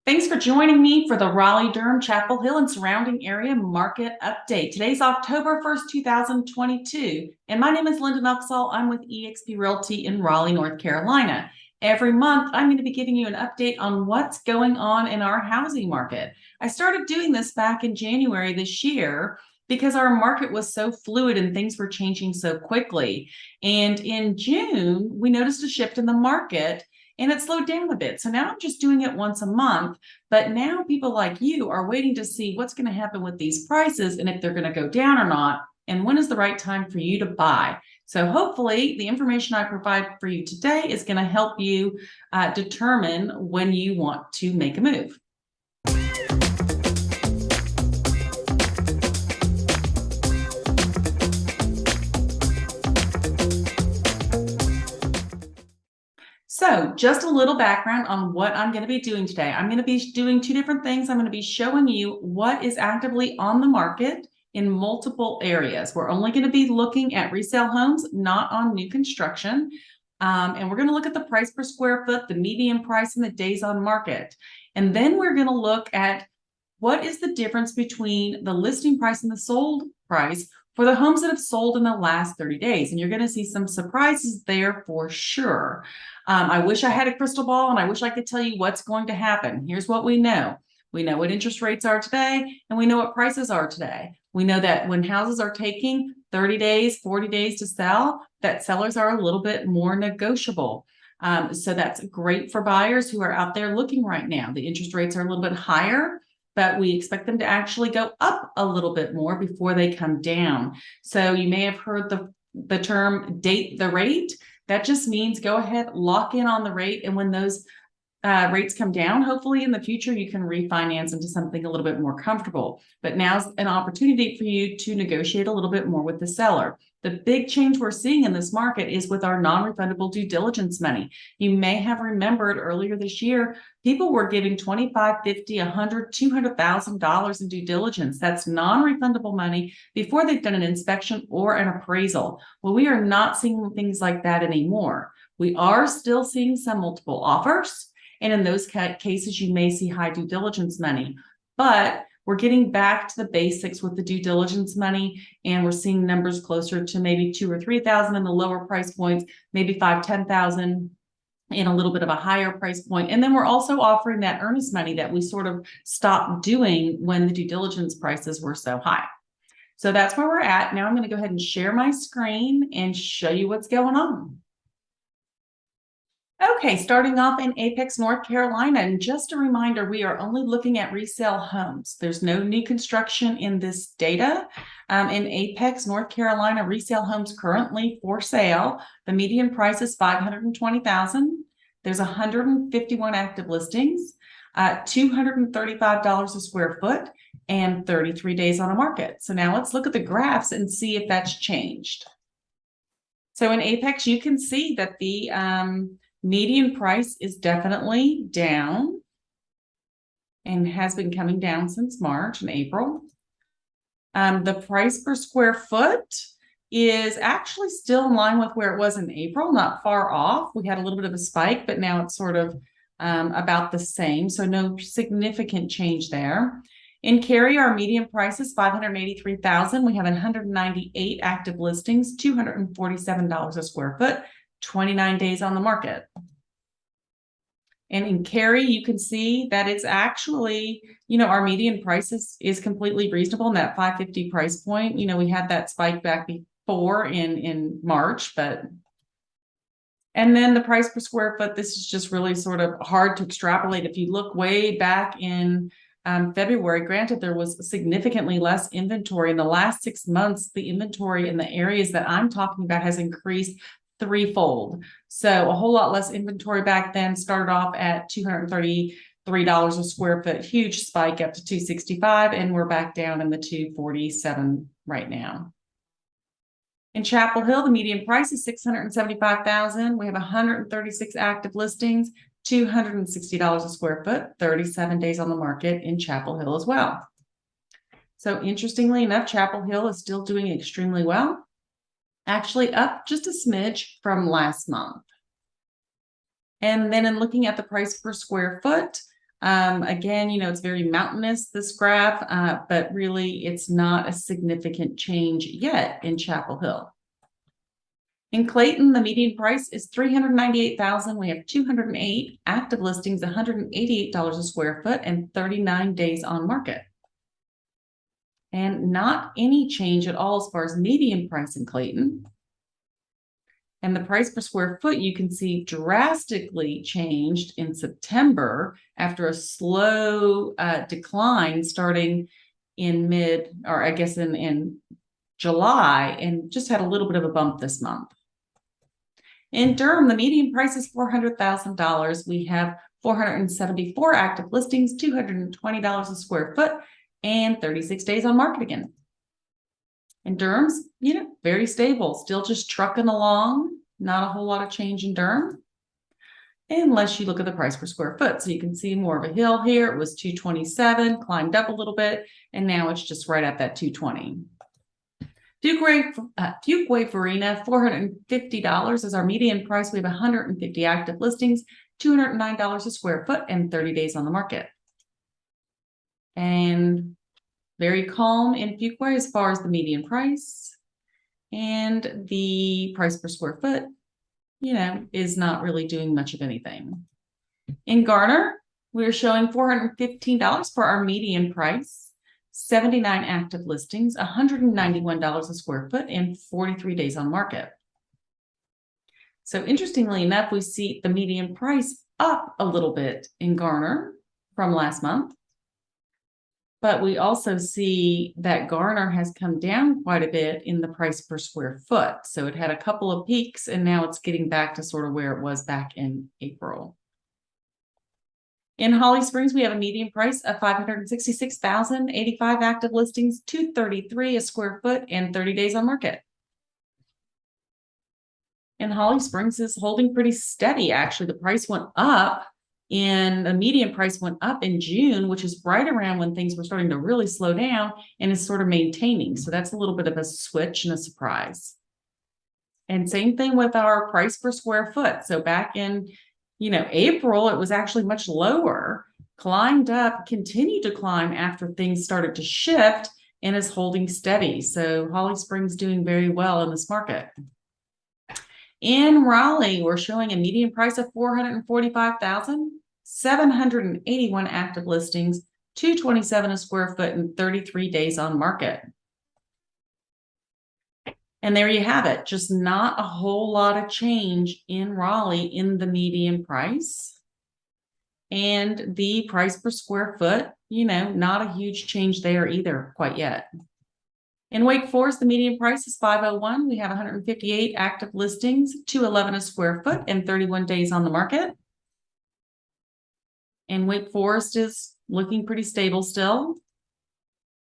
Thanks for joining me for the Raleigh Durham, Chapel Hill, and surrounding area market update. Today's October 1st, 2022, and my name is Linda Nuxall. I'm with eXp Realty in Raleigh, North Carolina. Every month, I'm going to be giving you an update on what's going on in our housing market. I started doing this back in January this year because our market was so fluid and things were changing so quickly. And in June, we noticed a shift in the market and it slowed down a bit. So now I'm just doing it once a month. But now people like you are waiting to see what's going to happen with these prices and if they're going to go down or not, and when is the right time for you to buy. So hopefully the information I provide for you today is going to help you determine when you want to make a move. So just a little background on what I'm going to be doing today. I'm going to be doing two different things. I'm going to be showing you what is actively on the market in multiple areas. We're only going to be looking at resale homes, not on new construction. And we're going to look at the price per square foot, the median price, and the days on market. And then we're going to look at what is the difference between the listing price and the sold price for the homes that have sold in the last 30 days. And you're going to see some surprises there for sure. I wish I had a crystal ball and I wish I could tell you what's going to happen. Here's what we know. We know what interest rates are today, and we know what prices are today. We know that when houses are taking 30 days, 40 days to sell, that sellers are a little bit more negotiable. So that's great for buyers who are out there looking right now. The interest rates are a little bit higher, but we expect them to actually go up a little bit more before they come down. So you may have heard the term date the rate. That just means go ahead, lock in on the rate. And when those rates come down, hopefully in the future, you can refinance into something a little bit more comfortable. But now's an opportunity for you to negotiate a little bit more with the seller. The big change we're seeing in this market is with our non-refundable due diligence money. You may have remembered earlier this year, people were giving $25, $50, $100, $200,000 in due diligence. That's non-refundable money before they've done an inspection or an appraisal. Well, we are not seeing things like that anymore. We are still seeing some multiple offers. And in those cases, you may see high due diligence money. But we're getting back to the basics with the due diligence money, and we're seeing numbers closer to maybe $2,000 or $3,000 in the lower price points, maybe $5,000, $10,000 in a little bit of a higher price point. And then we're also offering that earnest money that we sort of stopped doing when the due diligence prices were so high. So that's where we're at. Now I'm going to go ahead and share my screen and show you what's going on. Okay, starting off in Apex, North Carolina, and just a reminder, we are only looking at resale homes. There's no new construction in this data. In Apex, North Carolina, resale homes currently for sale. The median price is $520,000. There's 151 active listings, $235 a square foot, and 33 days on the market. So now let's look at the graphs and see if that's changed. So in Apex, you can see that the median price is definitely down and has been coming down since March and April. The price per square foot is actually still in line with where it was in April, not far off. We had a little bit of a spike, but now it's sort of about the same. So no significant change there. In Cary, our median price is $583,000. We have 198 active listings, $247 a square foot, 29 days on the market. And in Cary, you can see that it's actually, our median price is completely reasonable in that 550 price point. We had that spike back before in March, and then the price per square foot, this is just really sort of hard to extrapolate. If you look way back in February, granted, there was significantly less inventory. In the last 6 months, the inventory in the areas that I'm talking about has increased threefold. So a whole lot less inventory back then. Started off at $233 a square foot, huge spike up to $265, and we're back down in the $247 right now. In Chapel Hill, the median price is $675,000. We have 136 active listings, $260 a square foot, 37 days on the market in Chapel Hill as well. So interestingly enough, Chapel Hill is still doing extremely well. Actually up just a smidge from last month. And then in looking at the price per square foot, Again, it's very mountainous, this graph, but really it's not a significant change yet in Chapel Hill. In Clayton, the median price is $398,000. We have 208 active listings, $188 a square foot, and 39 days on market. And not any change at all as far as median price in Clayton. And the price per square foot, you can see, drastically changed in September after a slow decline starting in in July, and just had a little bit of a bump this month. In Durham, the median price is $400,000. We have 474 active listings, $220 a square foot, and 36 days on market again. And Durham's, very stable, still just trucking along. Not a whole lot of change in Durham, unless you look at the price per square foot. So you can see more of a hill here. It was $227, climbed up a little bit, and now it's just right at that $220. Fuquay, Varina, $450 is our median price. We have 150 active listings, $209 a square foot, and 30 days on the market. And very calm in Fuquay as far as the median price, and the price per square foot, is not really doing much of anything. In Garner, we're showing $415 for our median price, 79 active listings, $191 a square foot, and 43 days on market. So interestingly enough, we see the median price up a little bit in Garner from last month. But we also see that Garner has come down quite a bit in the price per square foot. So it had a couple of peaks, and now it's getting back to sort of where it was back in April. In Holly Springs, we have a median price of $566,000, 85 active listings, $233 a square foot, and 30 days on market. And Holly Springs is holding pretty steady. Actually, the price went up, and the median price went up in June, which is right around when things were starting to really slow down, and is sort of maintaining. So that's a little bit of a switch and a surprise. And same thing with our price per square foot. So back in, April, it was actually much lower, climbed up, continued to climb after things started to shift, and is holding steady. So Holly Springs doing very well in this market. In Raleigh, we're showing a median price of $445,000, 781 active listings, $227 a square foot, and 33 days on market. And there you have it. Just not a whole lot of change in Raleigh in the median price. And the price per square foot, not a huge change there either quite yet. In Wake Forest, the median price is $501. We have 158 active listings, $211 a square foot, and 31 days on the market. And Wake Forest is looking pretty stable still,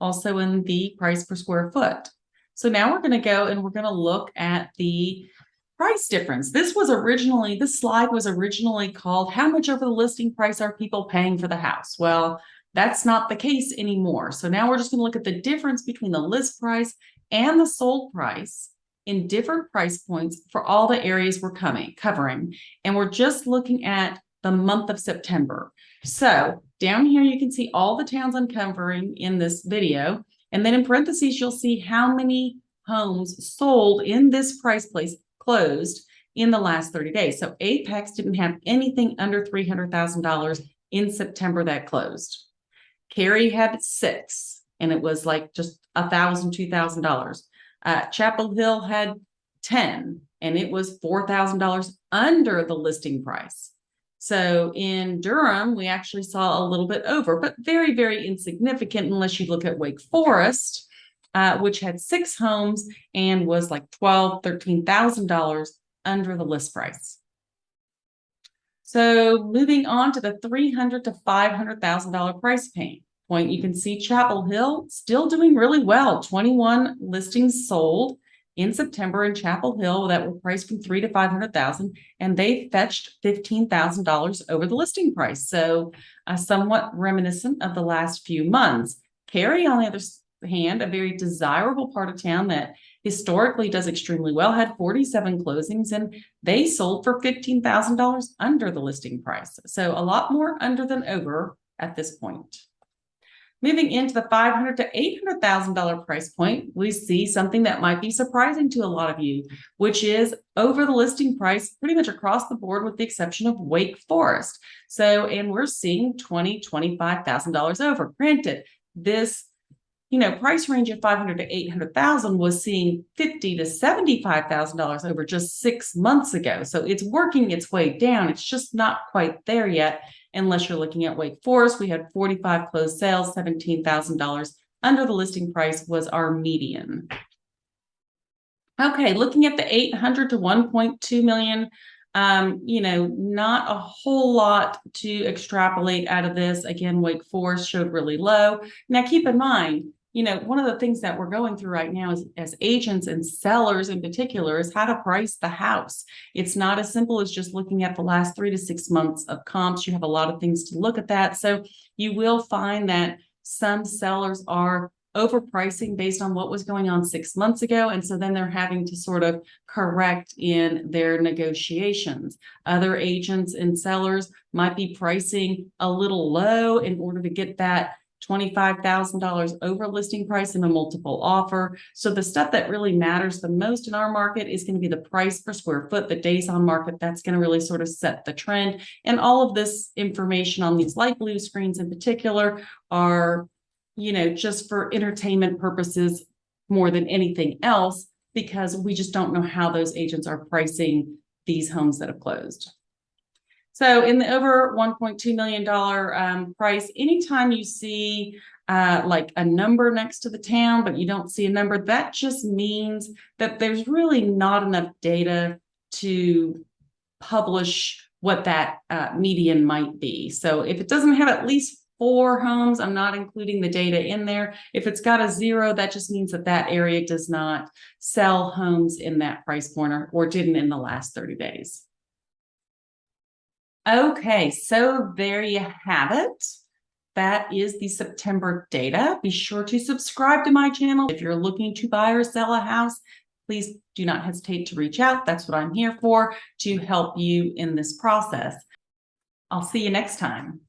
also in the price per square foot. So now we're going to go and we're going to look at the price difference. This slide was originally called "How much over the listing price are people paying for the house?" Well, that's not the case anymore. So now we're just going to look at the difference between the list price and the sold price in different price points for all the areas we're covering. And we're just looking at the month of September. So down here, you can see all the towns I'm covering in this video. And then in parentheses, you'll see how many homes sold in this price place closed in the last 30 days. So Apex didn't have anything under $300,000 in September that closed. Cary had 6, and it was like just $1,000, $2,000. Chapel Hill had 10, and it was $4,000 under the listing price. So in Durham, we actually saw a little bit over, but very, very insignificant unless you look at Wake Forest, which had 6 homes and was like $12,000, $13,000 under the list price. So moving on to the $300,000 to $500,000 price point, you can see Chapel Hill still doing really well. 21 listings sold in September in Chapel Hill that were priced from $300,000 to $500,000, and they fetched $15,000 over the listing price. So somewhat reminiscent of the last few months. Cary, on the other hand, a very desirable part of town that historically does extremely well, had 47 closings, and they sold for $15,000 under the listing price. So a lot more under than over at this point. Moving into the $500,000 to $800,000 price point, we see something that might be surprising to a lot of you, which is over the listing price pretty much across the board with the exception of Wake Forest. So, and we're seeing $20,000, $25,000 over. Granted, this price range of $500,000 to $800,000 was seeing $50,000 to $75,000 over just 6 months ago. So it's working its way down. It's just not quite there yet. Unless you're looking at Wake Forest, we had 45 closed sales, $17,000 under the listing price was our median. Okay, looking at the 800 to 1.2 million, not a whole lot to extrapolate out of this. Again, Wake Forest showed really low. Now, keep in mind, one of the things that we're going through right now is, as agents and sellers in particular, is how to price the house. It's not as simple as just looking at the last 3 to 6 months of comps. You have a lot of things to look at that. So you will find that some sellers are overpricing based on what was going on 6 months ago. And so then they're having to sort of correct in their negotiations. Other agents and sellers might be pricing a little low in order to get that $25,000 over listing price in a multiple offer. So the stuff that really matters the most in our market is going to be the price per square foot, the days on market. That's going to really sort of set the trend. And all of this information on these light blue screens in particular are, just for entertainment purposes more than anything else, because we just don't know how those agents are pricing these homes that have closed. So in the over $1.2 million price, anytime you see like a number next to the town, but you don't see a number, that just means that there's really not enough data to publish what that median might be. So if it doesn't have at least 4 homes, I'm not including the data in there. If it's got a 0, that just means that that area does not sell homes in that price point or didn't in the last 30 days. Okay, so there you have it. That is the September data. Be sure to subscribe to my channel. If you're looking to buy or sell a house, please do not hesitate to reach out. That's what I'm here for, to help you in this process. I'll see you next time.